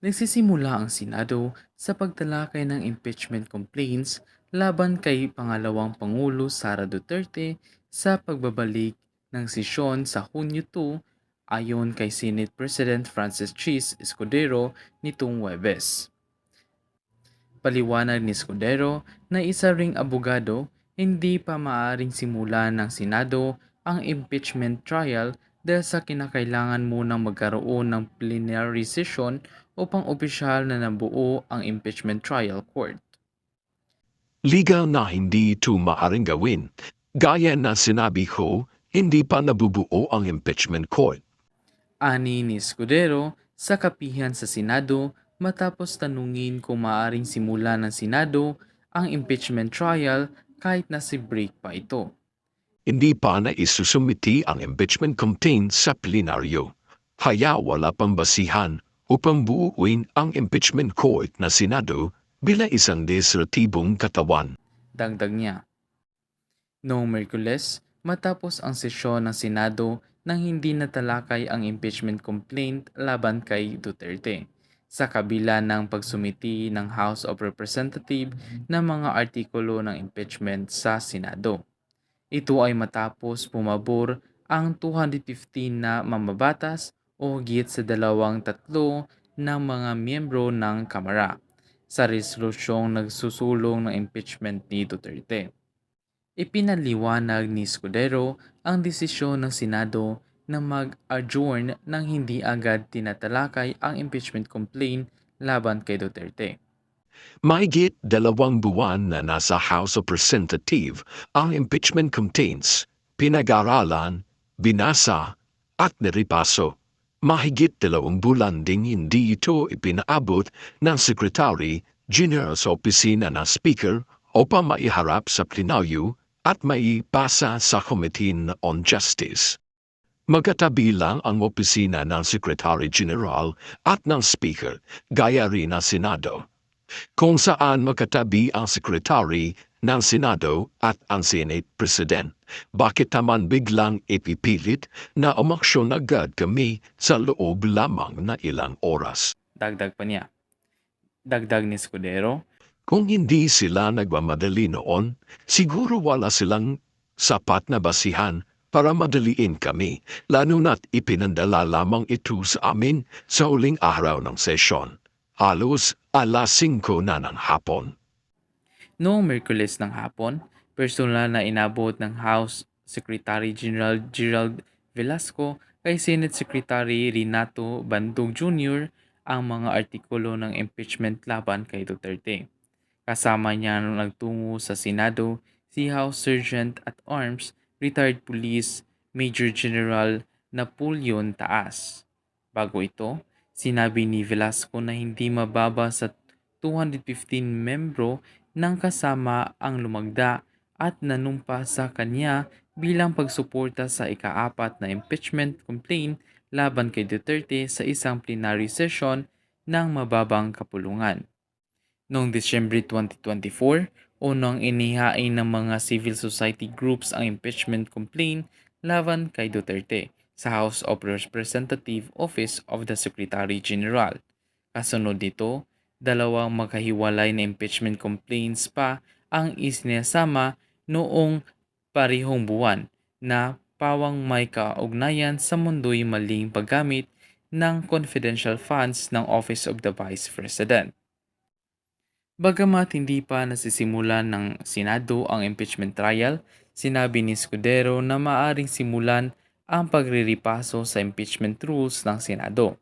Nagsisimula ang Senado sa pagtalakay ng impeachment complaints laban kay pangalawang Pangulo Sara Duterte sa pagbabalik ng sesyon sa Hunyo 2 ayon kay Senate President Francis Chis Escudero nitong Webes. Paliwanag ni Escudero na isa ring abogado, hindi pa maaaring simulan ng Senado ang impeachment trial dahil sa kinakailangan munang magkaroon ng plenary session upang opisyal na nabuo ang impeachment trial court. Legal na hindi ito maaring gawin. Gaya na sinabi ko, hindi pa nabubuo ang impeachment court. Ani ni Escudero sa kapihan sa Senado matapos tanungin kung maaaring simulan ng Senado ang impeachment trial kahit nasa break pa ito. Hindi pa na isusumiti ang impeachment complaint sa plenaryo. Kaya wala pang basihan upang buuin ang impeachment court na Senado bila isang legislatibong katawan. Dagdag niya. Noong Miyerkules, matapos ang sesyon ng Senado nang hindi natalakay ang impeachment complaint laban kay Duterte, sa kabila ng pagsumiti ng House of Representatives ng mga artikulo ng impeachment sa Senado. Ito ay matapos pumabor ang 215 na mamabatas o higit sa 2/3 ng mga miyembro ng Kamara sa resolusyong nagsusulong ng impeachment ni Duterte. Ipinaliwanag ni Escudero ang desisyon ng Senado na mag-adjourn nang hindi agad tinatalakay ang impeachment complaint laban kay Duterte. Mahigit 2 buwan na nasa House of Representatives ang impeachment complaints, pinag-aralan, binasa, at niripaso. Mahigit 2 bulan ding hindi ito ipinaabot ng Secretary General sa opisina ng Speaker upang maiharap sa plenaryo at maipasa sa Committee on Justice. Magkatabi lang ang opisina ng Secretary General at ng Speaker, gaya rin ng Senado. Kung saan magkatabi ang Secretary ng Senado at ang Senate President. Bakit naman biglang ipipilit na umaksyon agad kami sa loob lamang na ilang oras? Dagdag pa niya. Dagdag ni Escudero, Kung hindi sila nagmamadali noon, siguro wala silang sapat na basihan para madaliin kami, lalo na't ipinandala lamang ito sa amin sa huling araw ng sesyon. Halos alas 5 na ng hapon. noong Miyerkules ng hapon, personal na inabot ng House Secretary General Gerald Velasco kay Senate Secretary Renato Bandug Jr. ang mga artikulo ng impeachment laban kay Duterte. Kasama niya nung nagtungo sa Senado si House Sergeant at Arms, retired Police Major General Napoleon Taas. Bago ito, sinabi ni Velasco na hindi mababa sa 215 membro ng kasama ang lumagda at nanumpa sa kanya bilang pagsuporta sa ika-4 na impeachment complaint laban kay Duterte sa isang plenary session ng mababang kapulungan. Noong Disyembre 2024, unang inihain ng mga civil society groups ang impeachment complaint laban kay Duterte sa House of Representatives Office of the Secretary General. Kasunod nito, dalawang magkahiwalay na impeachment complaints pa ang isinasama noong parehong buwan na pawang may kaugnayan sa mundo'y maling paggamit ng confidential funds ng Office of the Vice President. Bagamat hindi pa nasisimulan ng Senado ang impeachment trial, sinabi ni Escudero na maaaring simulan ang pagriripaso sa impeachment rules ng Senado.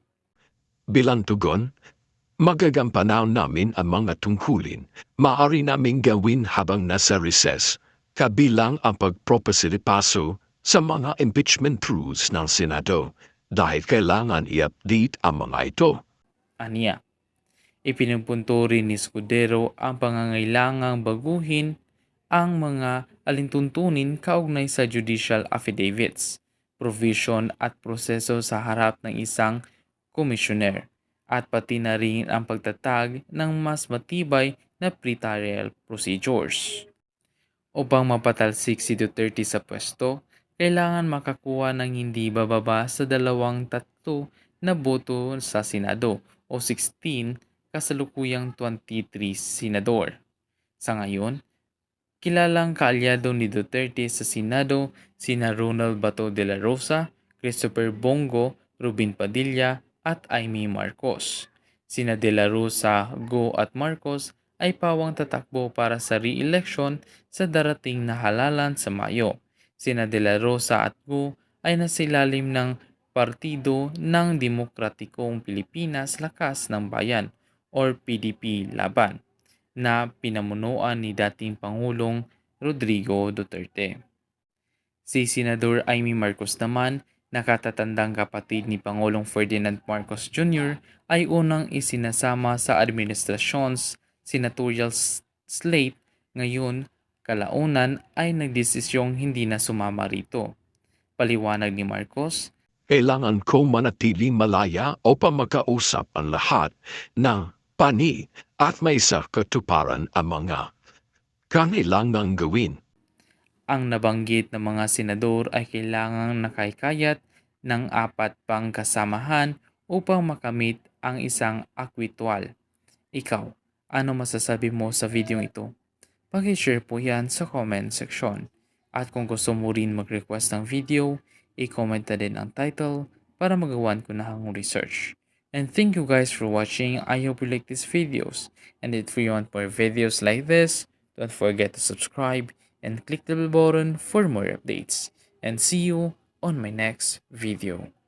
Bilang tugon, magagampanan namin ang mga tungkulin. Maaari naming gawin habang nasa recess, kabilang ang pagpropasilipaso sa mga impeachment rules ng Senado dahil kailangan i-update ang mga ito. Aniya. Ipinagpunto rin ni Escudero ang pangangailangang baguhin ang mga alintuntunin kaugnay sa judicial affidavits, provision at proseso sa harap ng isang komisyoner, at pati na rin ang pagtatag ng mas matibay na pre-trial procedures. Upang mapatalsik si Duterte sa pwesto, kailangan makakuha ng hindi bababa sa 2/3 na boto sa Senado o 16 kasalukuyang 23 senador. Sa ngayon, kilalang kaalyado ni Duterte sa Senado sina Ronald Bato de la Rosa, Christopher Bongo, Rubin Padilla at Amy Marcos. Sina de la Rosa, Go at Marcos ay pawang tatakbo para sa re-election sa darating na halalan sa Mayo. Sina de la Rosa at Go ay nasilalim ng Partido ng Demokratikong Pilipinas Lakas ng Bayan or PDP Laban na pinamunuan ni dating Pangulong Rodrigo Duterte. Si Senador Amy Marcos naman, nakatatandang kapatid ni Pangulong Ferdinand Marcos Jr. ay unang isinasama sa administrasyon's senatorial slate. Ngayon, kalaunan ay nagdesisyong hindi na sumama rito. Paliwanag ni Marcos, Kailangan ko manatili malaya upang makausap ang lahat ng pani at may sa katuparan ang mga kanilangang gawin. ang nabanggit ng mga senador ay kailangang nakaikayat ng 4 pang kasamahan upang makamit ang isang akwitwal. Ikaw, ano masasabi mo sa video ito? Pag-share po yan sa comment section. At kung gusto mo rin mag-request ng video, i-comment na din ang title para magawan ko na ang research. And thank you guys for watching. I hope you like these videos. And if you want more videos like this, don't forget to subscribe and click the bell button for more updates. And see you on my next video.